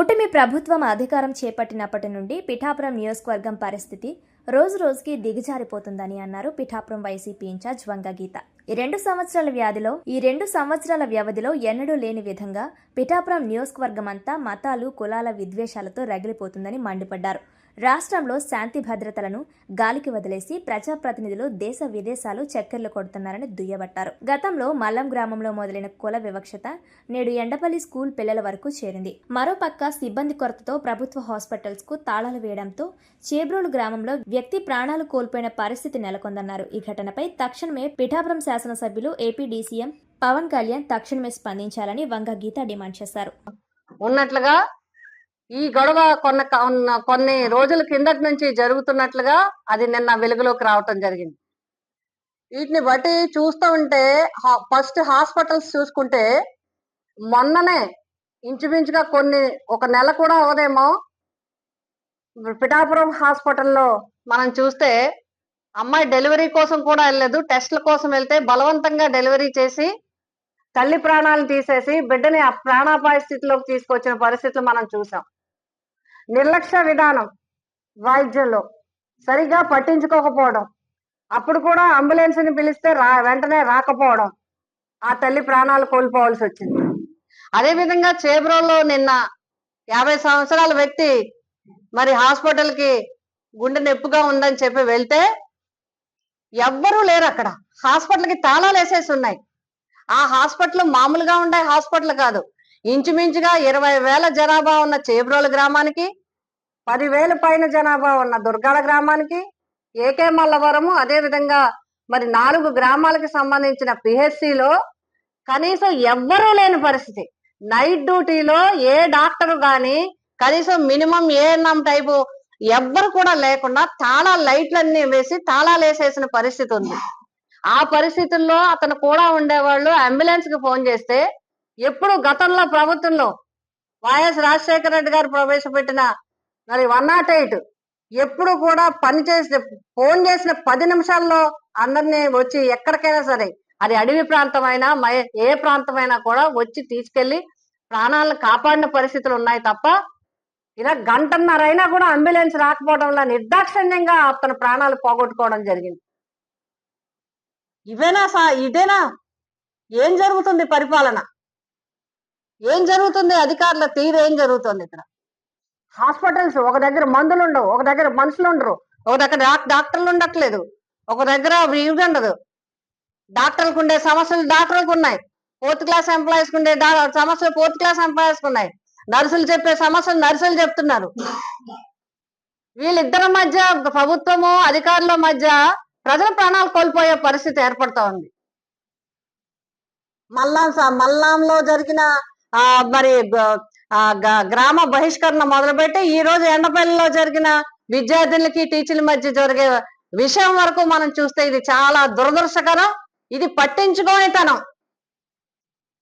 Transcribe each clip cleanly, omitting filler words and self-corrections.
కూటమి ప్రభుత్వం అధికారం చేపట్టినప్పటి నుండి పిఠాపురం నియోజకవర్గం పరిస్థితి రోజురోజుకి దిగజారిపోతుందని అన్నారు పిఠాపురం వైసీపీ ఇన్ఛార్జ్ వంగ గీత. ఈ 2 సంవత్సరాల వ్యవధిలో ఎన్నడూ లేని విధంగా పిఠాపురం నియోజకవర్గం అంతా మతాలు కులాల విద్వేషాలతో రగిలిపోతుందని మండిపడ్డారు. రాష్ట్రంలో శాంతి భద్రతలను గాలికి వదిలేసి ప్రజాప్రతినిధులు దేశ విదేశాలు చక్కెర్లు కొడుతున్నారని దుయ్యబట్టారు. గతంలో మల్లం గ్రామంలో మొదలైన కుల వివక్షత నేడు ఎండపల్లి స్కూల్ పిల్లల వరకు చేరింది. మరోపక్క సిబ్బంది కొరతతో ప్రభుత్వ హాస్పిటల్స్ కు తాళాలు వేయడంతో చేబ్రోలు గ్రామంలో వ్యక్తి ప్రాణాలు కోల్పోయిన పరిస్థితి నెలకొందన్నారు. ఈ ఘటనపై తక్షణమే పిఠాపురం శాసనసభ్యులు ఏపీ డీసీఎం పవన్ కళ్యాణ్ తక్షణమే స్పందించాలని వంగ గీత డిమాండ్ చేశారు. ఉన్నట్లుగా ఈ గొడవ కొన్ని రోజుల కిందటి నుంచి జరుగుతున్నట్లుగా అది నిన్న వెలుగులోకి రావటం జరిగింది. వీటిని బట్టి చూస్తూ ఉంటే ఫస్ట్ హాస్పిటల్స్ చూసుకుంటే మొన్ననే ఇంచుమించుగా ఒక నెల కూడా అవదేమో పిఠాపురం హాస్పిటల్లో మనం చూస్తే అమ్మాయి డెలివరీ కోసం కూడా వెళ్ళలేదు, టెస్ట్ల కోసం వెళ్తే బలవంతంగా డెలివరీ చేసి తల్లి ప్రాణాలను తీసేసి బిడ్డని ఆ ప్రాణాపాయ స్థితిలోకి తీసుకొచ్చిన పరిస్థితులు మనం చూసాం. నిర్లక్ష్య విధానం వైద్యంలో సరిగా పట్టించుకోకపోవడం, అప్పుడు కూడా అంబులెన్స్ ని పిలిస్తే వెంటనే రాకపోవడం, ఆ తల్లి ప్రాణాలు కోల్పోవాల్సి వచ్చింది. అదేవిధంగా చేబ్రోల్లో నిన్న 50 సంవత్సరాల వ్యక్తి మరి హాస్పిటల్ కి గుండె నొప్పిగా ఉందని చెప్పి వెళ్తే ఎవ్వరూ లేరు. అక్కడ హాస్పిటల్ కి తాళాలు వేసేసి ఉన్నాయి. ఆ హాస్పిటల్ మామూలుగా ఉండే హాస్పిటల్ కాదు. ఇంచుమించుగా 20,000 జనాభా ఉన్న చేబ్రోలు గ్రామానికి, 10,000 పైన జనాభా ఉన్న దుర్గాల గ్రామానికి, ఏకే మల్లవరము, అదే విధంగా మరి 4 గ్రామాలకు సంబంధించిన పిహెచ్సిలో కనీసం ఎవ్వరూ లేని పరిస్థితి. నైట్ డ్యూటీలో ఏ డాక్టర్ గాని కనీసం మినిమం ఏఎన్ఎం టైపు ఎవ్వరు కూడా లేకుండా లైట్లన్నీ వేసి తాళాలు వేసేసిన పరిస్థితి ఉంది. ఆ పరిస్థితుల్లో అతను కూడా ఉండేవాళ్ళు అంబులెన్స్ కి ఫోన్ చేస్తే ఎప్పుడు గతంలో ప్రభుత్వంలో వైఎస్ రాజశేఖర రెడ్డి గారు ప్రవేశపెట్టిన మరి 108 ఎప్పుడు కూడా ఫోన్ చేసిన 10 నిమిషాల్లో అందరినీ వచ్చి ఎక్కడికైనా సరే, అది అడవి ప్రాంతమైనా ఏ ప్రాంతమైనా కూడా వచ్చి తీసుకెళ్లి ప్రాణాలను కాపాడిన పరిస్థితులు ఉన్నాయి తప్ప ఇలా గంటన్నర అయినా కూడా అంబులెన్స్ రాకపోవడం వల్ల నిర్దాక్షిణ్యంగా అతను ప్రాణాలు పోగొట్టుకోవడం జరిగింది. ఇదేనా ఏం జరుగుతుంది? పరిపాలన ఏం జరుగుతుంది? అధికారుల తీరు ఏం జరుగుతుంది? ఇక్కడ హాస్పిటల్స్ ఒక దగ్గర మందులు ఉండవు, ఒక దగ్గర మనుషులు ఉండరు, ఒక దగ్గర డాక్టర్లు ఉండట్లేదు, ఒక దగ్గర ఇది ఉండదు. డాక్టర్లకు ఉండే సమస్యలు డాక్టర్లకు ఉన్నాయి, 4th క్లాస్ ఎంప్లాయీస్ ఉండే సమస్యలు 4th క్లాస్ ఎంప్లాయీస్ ఉన్నాయి, నర్సులు చెప్పే సమస్యలు నర్సులు చెప్తున్నారు. వీళ్ళిద్దరి మధ్య, ప్రభుత్వము అధికారుల మధ్య ప్రజల ప్రాణాలు కోల్పోయే పరిస్థితి ఏర్పడతా ఉంది. మల్లాంలో జరిగిన మరి గ్రామ బహిష్కరణ మొదలుపెట్టి ఈ రోజు ఎండపల్లిలో జరిగిన విద్యార్థులకి టీచర్ల మధ్య జరిగే విషయం వరకు మనం చూస్తే ఇది చాలా దురదృష్టకరం. ఇది పట్టించుకోనితనం.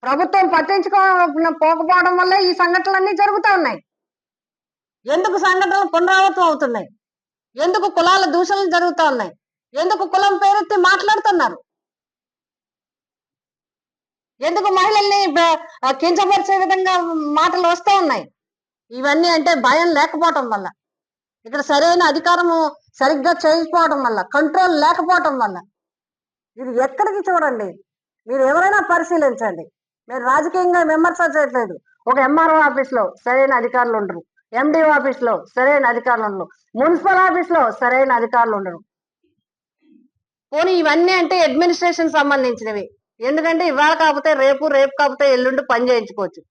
ప్రభుత్వం పోకపోవడం వల్ల ఈ సంఘటనలన్నీ జరుగుతూ ఉన్నాయి. ఎందుకు సంఘటనలు పునరావృతం అవుతున్నాయి? ఎందుకు కులాల దూషణలు జరుగుతూ ఉన్నాయి? ఎందుకు కులం పేరెత్తి మాట్లాడుతున్నారు? ఎందుకు మహిళల్ని కించపరిచే విధంగా మాటలు వస్తూ ఉన్నాయి? ఇవన్నీ అంటే భయం లేకపోవటం వల్ల, ఇక్కడ సరైన అధికారము సరిగ్గా చేయకపోవడం వల్ల, కంట్రోల్ లేకపోవటం వల్ల. ఇది ఎక్కడికి చూడండి, మీరు ఎవరైనా పరిశీలించండి. మీరు రాజకీయంగా విమర్శ చేయట్లేదు. ఒక ఎంఆర్ఓ ఆఫీస్ లో సరైన అధికారులు ఉండరు, ఎండిఓ ఆఫీస్ లో సరైన అధికారులు ఉండరు, మున్సిపల్ ఆఫీస్ లో సరైన అధికారులు ఉండరు. పోనీ ఇవన్నీ అంటే అడ్మినిస్ట్రేషన్ సంబంధించినవి. ఎందుకంటే ఇవాళ కాకపోతే రేపు, రేపు కాకపోతే ఎల్లుండి పని చేయించుకోవచ్చు.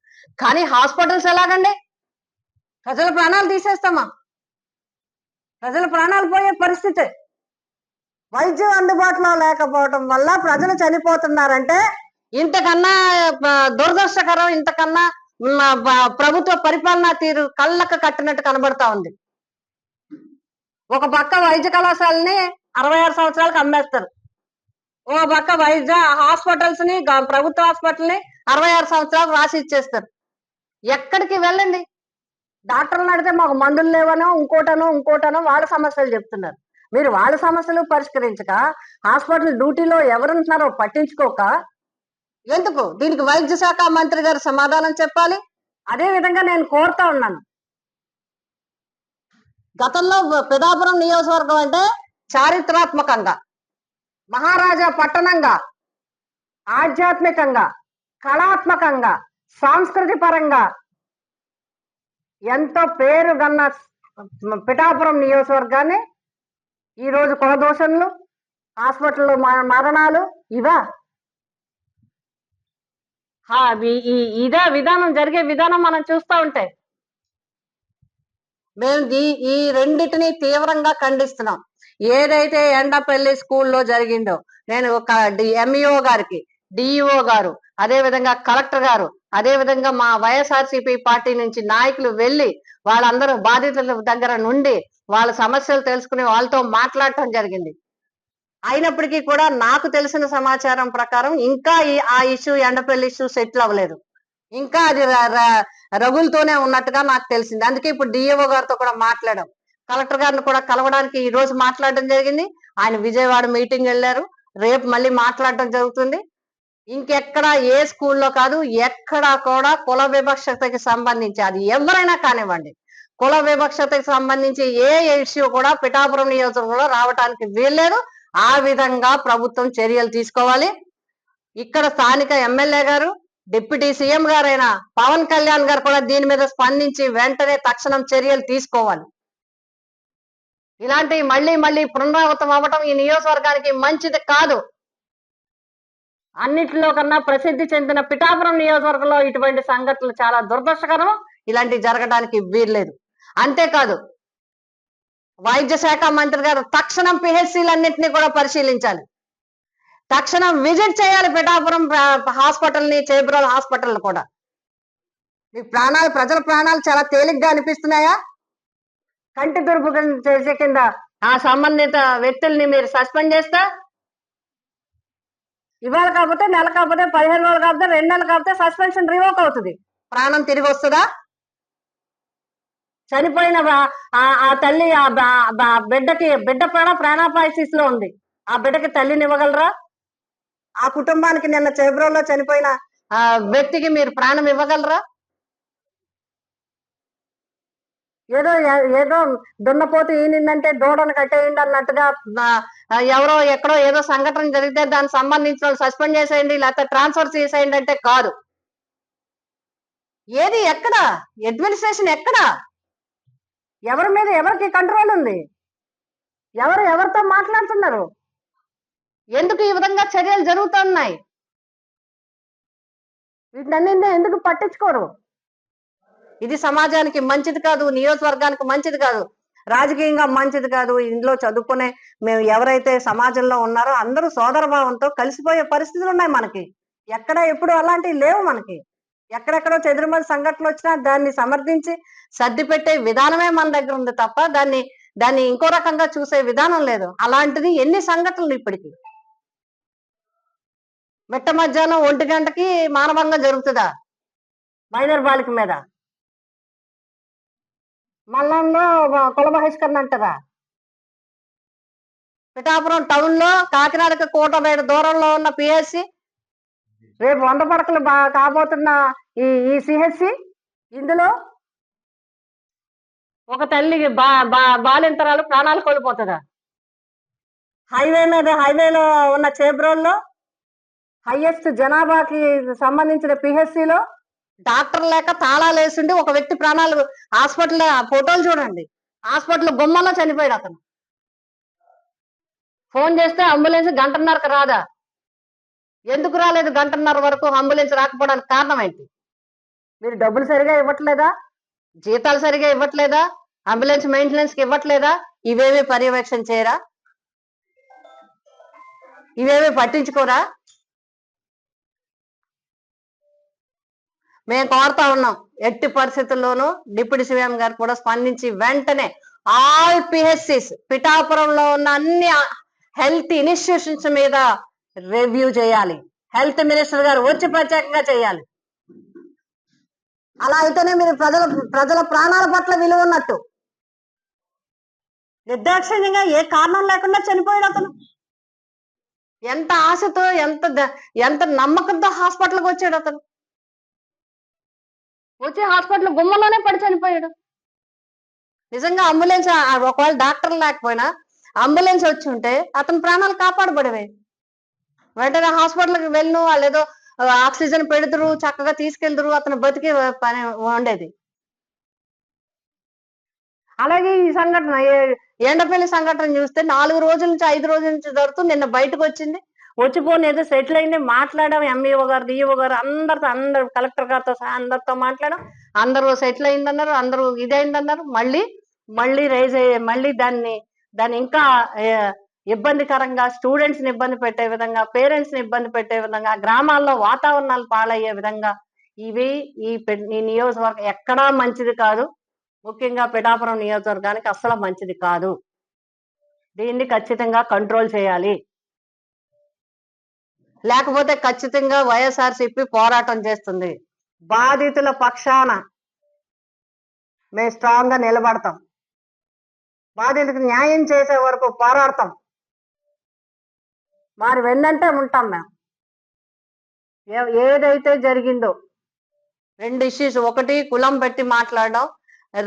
కానీ హాస్పిటల్స్ ఎలాగండి? ప్రజల ప్రాణాలు తీసేస్తామా? ప్రజల ప్రాణాలు పోయే పరిస్థితి. వైద్యం అందుబాటులో లేకపోవటం వల్ల ప్రజలు చనిపోతున్నారంటే ఇంతకన్నా దురదృష్టకరం, ఇంతకన్నా ప్రభుత్వ పరిపాలనా తీరు కళ్ళకు కట్టినట్టు కనబడతా ఉంది. ఒక పక్క వైద్య కళాశాలని 66 సంవత్సరాలకు అమ్మేస్తారు, ఓ పక్క వైద్య హాస్పిటల్స్ ని, ప్రభుత్వ హాస్పిటల్ ని 66 సంవత్సరాలు రాసి ఇచ్చేస్తారు. ఎక్కడికి వెళ్ళండి, డాక్టర్లు అడిగితే మాకు మందులు లేవనో ఇంకోటనో వాళ్ళ సమస్యలు చెప్తున్నారు. మీరు వాళ్ళ సమస్యలు పరిష్కరించక హాస్పిటల్ డ్యూటీలో ఎవరుంటున్నారో పట్టించుకోక ఎందుకు? దీనికి వైద్య శాఖ మంత్రి గారు సమాధానం చెప్పాలి. అదే విధంగా నేను కోరుతా ఉన్నాను. గతంలో పిఠాపురం నియోజకవర్గం అంటే చారిత్రాత్మకంగా, మహారాజా పట్టణంగా, ఆధ్యాత్మికంగా, కళాత్మకంగా, సాంస్కృతిక పరంగా ఎంతో పేరుగన్న పిఠాపురం నియోజకవర్గాన్ని ఈరోజు కులదోషణలు, హాస్పిటల్లో మరణాలు ఇవా ఇదే విధానం జరిగే విధానం మనం చూస్తూ ఉంటే మేము ఈ రెండిటిని తీవ్రంగా ఖండిస్తున్నాం. ఏదైతే ఎండపల్లి స్కూల్లో జరిగిందో నేను ఒక ఎంఈఓ గారికి, డిఈఓ గారు, అదే విధంగా కలెక్టర్ గారు, అదే విధంగా మా వైఎస్ఆర్సీపీ పార్టీ నుంచి నాయకులు వెళ్ళి వాళ్ళందరూ బాధితుల దగ్గర నుండి వాళ్ళ సమస్యలు తెలుసుకుని వాళ్ళతో మాట్లాడటం జరిగింది. అయినప్పటికీ కూడా నాకు తెలిసిన సమాచారం ప్రకారం ఇంకా ఆ ఇష్యూ ఎండపల్లి ఇష్యూ సెటిల్ అవ్వలేదు. ఇంకా అది రగులుతోనే ఉన్నట్టుగా నాకు తెలిసింది. అందుకే ఇప్పుడు డిఏఓ గారితో కూడా మాట్లాడాం. కలెక్టర్ గారిని కూడా కలవడానికి ఈ రోజు మాట్లాడడం జరిగింది. ఆయన విజయవాడ మీటింగ్ వెళ్ళారు. రేపు మళ్ళీ మాట్లాడడం జరుగుతుంది. ఇంకెక్కడ ఏ స్కూల్లో కాదు, ఎక్కడా కూడా కుల వివక్షతకి సంబంధించి అది ఎవరైనా కానివ్వండి, కుల వివక్షతకి సంబంధించి ఏ ఇష్యూ కూడా పిఠాపురం నియోజకవర్గంలో రావడానికి వీల్లేదు. ఆ విధంగా ప్రభుత్వం చర్యలు తీసుకోవాలి. ఇక్కడ స్థానిక ఎమ్మెల్యే గారు, డిప్యూటీ సీఎం గారైన పవన్ కళ్యాణ్ గారు కూడా దీని మీద స్పందించి వెంటనే తక్షణం చర్యలు తీసుకోవాలి. ఇలాంటి మళ్ళీ మళ్ళీ పునరావృతం అవ్వటం ఈ నియోజకవర్గానికి మంచిది కాదు. అన్నిటిలో కన్నా ప్రసిద్ధి చెందిన పిఠాపురం నియోజకవర్గంలో ఇటువంటి సంఘటనలు చాలా దురదృష్టకరం. ఇలాంటివి జరగడానికి వీల్లేదు. అంతేకాదు, వైద్య శాఖ మంత్రి గారు తక్షణం పిహెచ్సిలన్నింటినీ కూడా పరిశీలించాలి. తక్షణం విజిట్ చేయాలి పిఠాపురం హాస్పిటల్ని, చేబ్రోల్ హాస్పిటల్ కూడా. మీ ప్రజల ప్రాణాలు చాలా తేలిగ్గా అనిపిస్తున్నాయా? కంటి తురుపు చేసే కింద ఆ సంబంధిత వ్యక్తుల్ని మీరు సస్పెండ్ చేస్తా, ఇవాళ కాకపోతే నెల కాకపోతే 15 రోజులు కాకపోతే 2 నెలలు కాకపోతే సస్పెన్షన్ రివోక్ అవుతుంది. ప్రాణం తిరిగి వస్తుందా? చనిపోయిన ఆ తల్లి బిడ్డ ప్రాణాపాయ స్థితిలో ఉంది. ఆ బిడ్డకి తల్లిని ఇవ్వగలరా? ఆ కుటుంబానికి నిన్న చేబ్రోల్లో చనిపోయిన వ్యక్తికి మీరు ప్రాణం ఇవ్వగలరా? ఏదో దున్నపోతు ఈనిందంటే దూడను కట్టేయండి అన్నట్టుగా ఎవరో ఎక్కడో ఏదో సంఘటన జరిగితే దానికి సంబంధించిన సస్పెండ్ చేసేయండి, లేకపోతే ట్రాన్స్ఫర్ చేసేయండి అంటే కాదు. ఏది ఎక్కడ అడ్మినిస్ట్రేషన్ ఎక్కడ? ఎవరి మీద ఎవరికి కంట్రోల్ ఉంది? ఎవరితో మాట్లాడుతున్నారు? ఎందుకు ఈ విధంగా చర్యలు జరుగుతున్నాయి? వీటన్నింటినీ ఎందుకు పట్టించుకోరు? ఇది సమాజానికి మంచిది కాదు, నియోజకవర్గానికి మంచిది కాదు, రాజకీయంగా మంచిది కాదు. ఇందులో చదువుకునే మేము ఎవరైతే సమాజంలో ఉన్నారో అందరూ సోదర భావంతో కలిసిపోయే పరిస్థితులు ఉన్నాయి మనకి. ఎక్కడ ఎప్పుడు అలాంటివి లేవు మనకి. ఎక్కడెక్కడో చెదురుమది సంఘటనలు వచ్చినా దాన్ని సమర్థించి సర్ది పెట్టే విధానమే మన దగ్గర ఉంది తప్ప దాన్ని ఇంకో రకంగా చూసే విధానం లేదు. అలాంటిది ఎన్ని సంఘటనలు ఇప్పటికి. మిట్ట మధ్యాహ్నం 1 గంటకి మానభంగం జరుగుతుందా మైనర్ బాలిక మీద? మల్లంలో కుల బహిష్కరణ అంటారా? పిఠాపురం టౌన్ లో కాకినాడకి కోటబేట దూరంలో ఉన్న పిహెచ్సి, రేపు 100 పడకలు కాబోతున్న ఈ సిహెచ్సి, ఇందులో ఒక తల్లికి బాలింతరాలు ప్రాణాలు కోల్పోతుందా? హైవేలో ఉన్న చేబ్రోల్లో హైయెస్ట్ జనాభాకి సంబంధించిన పిహెచ్సిలో డాక్టర్ లేక తాళాలు వేసిండి ఒక వ్యక్తి ప్రాణాలు, హాస్పిటల్ ఫోటోలు చూడండి, హాస్పిటల్ గుమ్మలో చనిపోయాడు అతను. ఫోన్ చేస్తే అంబులెన్స్ 1:30కి రాదా? ఎందుకు రాలేదు 1:30 వరకు అంబులెన్స్ రాకపోవడానికి కారణం ఏంటి? మీరు డబ్బులు సరిగా ఇవ్వట్లేదా? జీతాలు సరిగా ఇవ్వట్లేదా? అంబులెన్స్ మెయింటెనెన్స్ కి ఇవ్వట్లేదా? ఇవేమీ పర్యవేక్షణ చేయరా? ఇవేమీ పట్టించుకోరా? మేము కోరుతా ఉన్నాం, ఎట్టి పరిస్థితుల్లోనూ డిప్యూటీ సీఎం గారు కూడా స్పందించి వెంటనే ఆల్ పిహెచ్సిస్, పిఠాపురంలో ఉన్న అన్ని హెల్త్ ఇన్స్టిట్యూషన్స్ మీద రివ్యూ చేయాలి. హెల్త్ మినిస్టర్ గారు వచ్చి ప్రత్యేకంగా చేయాలి. అలా అయితేనే మీరు ప్రజల ప్రాణాల పట్ల విలువ ఉన్నట్టు. నిర్దాక్షిణ్యంగా ఏ కారణం లేకుండా చనిపోయాడు అతను. ఎంత ఆశతో ఎంత నమ్మకంతో హాస్పిటల్కి వచ్చాడు అతను. వచ్చి హాస్పిటల్ గుమ్మలోనే పడి చనిపోయాడు. నిజంగా అంబులెన్స్ ఒకవేళ డాక్టర్ లేకపోయినా అంబులెన్స్ వచ్చి ఉంటే అతని ప్రాణాలు కాపాడబడేవి. వెంటనే హాస్పిటల్కి వెళ్ళను, వాళ్ళు ఏదో ఆక్సిజన్ పెడుతురు, చక్కగా తీసుకెళ్తురు, అతను బతికి పని ఉండేది. అలాగే ఈ సంఘటన ఎండపల్లి సంఘటన చూస్తే 4 రోజుల నుంచి 5 రోజుల నుంచి జరుగుతూ నిన్న బయటకు వచ్చింది. వచ్చిపోని ఏదో సెటిల్ అయింది, మాట్లాడాం. ఎంఈఓ గారు, డిఈఓ గారు అందరు కలెక్టర్ గారితో సహా అందరితో మాట్లాడాం. అందరూ సెటిల్ అయిందన్నారు, అందరూ ఇదైందన్నారు. మళ్ళీ రైజ్ అయ్యే, మళ్ళీ దాన్ని ఇంకా ఇబ్బందికరంగా, స్టూడెంట్స్ ని ఇబ్బంది పెట్టే విధంగా, పేరెంట్స్ ని ఇబ్బంది పెట్టే విధంగా, గ్రామాల్లో వాతావరణాలు పాలయ్యే విధంగా ఇవి ఈ నియోజకవర్గం ఎక్కడా మంచిది కాదు. ముఖ్యంగా పిఠాపురం నియోజకవర్గానికి అస్సలు మంచిది కాదు. దీన్ని ఖచ్చితంగా కంట్రోల్ చేయాలి. లేకపోతే ఖచ్చితంగా వైఎస్ఆర్సీపీ పోరాటం చేస్తుంది. బాధితుల పక్షాన మేము స్ట్రాంగ్ గా నిలబడతాం. బాధితులకు న్యాయం చేసే వరకు పోరాడతాం. మరి వెన్నంటే ఉంటాం మేము. ఏదైతే జరిగిందో 2 ఇష్యూస్, ఒకటి కులం పెట్టి మాట్లాడడం,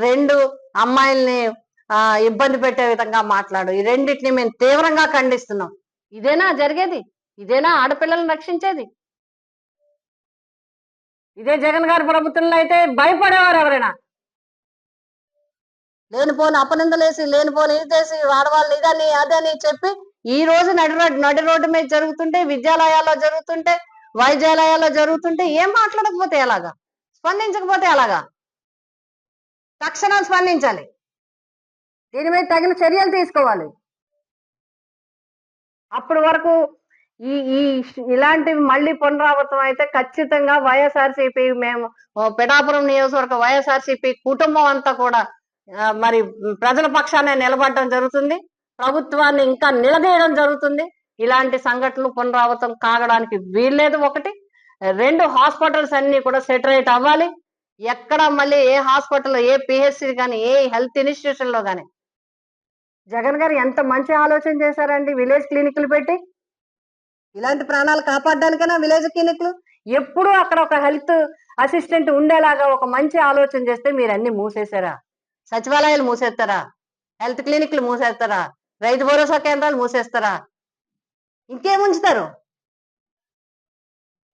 2 అమ్మాయిల్ని ఇబ్బంది పెట్టే విధంగా మాట్లాడడం, ఈ రెండింటిని మేము తీవ్రంగా ఖండిస్తున్నాం. ఇదేనా జరిగేది? ఇదేనా ఆడపిల్లలను రక్షించేది? ఇదే జగన్ గారి ప్రభుత్వంలో అయితే భయపడేవారు ఎవరైనా. లేనిపోని అపనిందలేసి, లేనిపోని ఇదేసి, ఆడవాళ్ళు ఇదని అదని చెప్పి ఈ రోజు నడి రోడ్డు మీద జరుగుతుంటే, విద్యాలయాల్లో జరుగుతుంటే, వైద్యాలయాల్లో జరుగుతుంటే ఏం మాట్లాడకపోతే ఎలాగా? స్పందించకపోతే ఎలాగా? తక్షణం స్పందించాలి. దీని మీద తగిన చర్యలు తీసుకోవాలి. అప్పటి వరకు ఇలాంటివి మళ్ళీ పునరావృతం అయితే ఖచ్చితంగా వైఎస్ఆర్సీపీ, మేము పిఠాపురం నియోజకవర్గ వైఎస్ఆర్సీపీ కుటుంబం అంతా కూడా మరి ప్రజల పక్షానే నిలబడటం జరుగుతుంది. ప్రభుత్వాన్ని ఇంకా నిలదీయడం జరుగుతుంది. ఇలాంటి సంఘటనలు పునరావృతం కాగడానికి వీల్లేదు. 1, 2 హాస్పిటల్స్ అన్ని కూడా సెటరేట్ అవ్వాలి. ఎక్కడ మళ్ళీ ఏ హాస్పిటల్, ఏ పిహెచ్సి కానీ, ఏ హెల్త్ ఇన్స్టిట్యూషన్ లో కానీ జగన్ గారు ఎంత మంచి ఆలోచన చేశారండి. విలేజ్ క్లినిక్లు పెట్టి ఇలాంటి ప్రాణాలు కాపాడడానికైనా విలేజ్ క్లినిక్లు, ఎప్పుడూ అక్కడ ఒక హెల్త్ అసిస్టెంట్ ఉండేలాగా ఒక మంచి ఆలోచన చేస్తే మీరు అన్ని మూసేశారా? సచివాలయాలు మూసేస్తారా? హెల్త్ క్లినిక్లు మూసేస్తారా? రైతు భరోసా కేంద్రాలు మూసేస్తారా? ఇంకేముంచుతారు?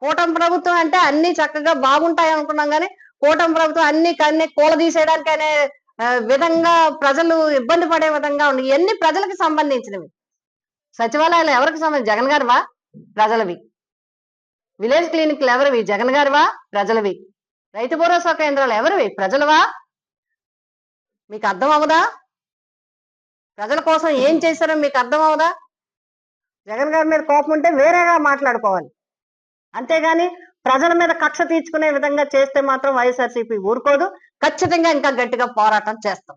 కూటమి ప్రభుత్వం అంటే అన్ని చక్కగా బాగుంటాయి అనుకున్నాం, కానీ కూటమి ప్రభుత్వం అన్ని కూలదీసేయడానికి అనే విధంగా ప్రజలు ఇబ్బంది పడే విధంగా ఉంది. ఇవన్నీ ప్రజలకు సంబంధించినవి. సచివాలయాలు ఎవరికి సంబంధించి? జగన్ గారివా? ప్రజలవి. విలేజ్ క్లినిక్లు ఎవరివి? జగన్ గారివా? ప్రజలవి. రైతు భరోసా కేంద్రాలు ఎవరివి? ప్రజలవా? మీకు అర్థం అవదా? ప్రజల కోసం ఏం చేశారో మీకు అర్థం అవదా? జగన్ గారి మీద కోపం ఉంటే వేరేగా మాట్లాడుకోవాలి. అంతేగాని ప్రజల మీద కక్ష తీర్చుకునే విధంగా చేస్తే మాత్రం వైఎస్ఆర్సీపీ ఊరుకోదు. ఖచ్చితంగా ఇంకా గట్టిగా పోరాటం చేస్తాం.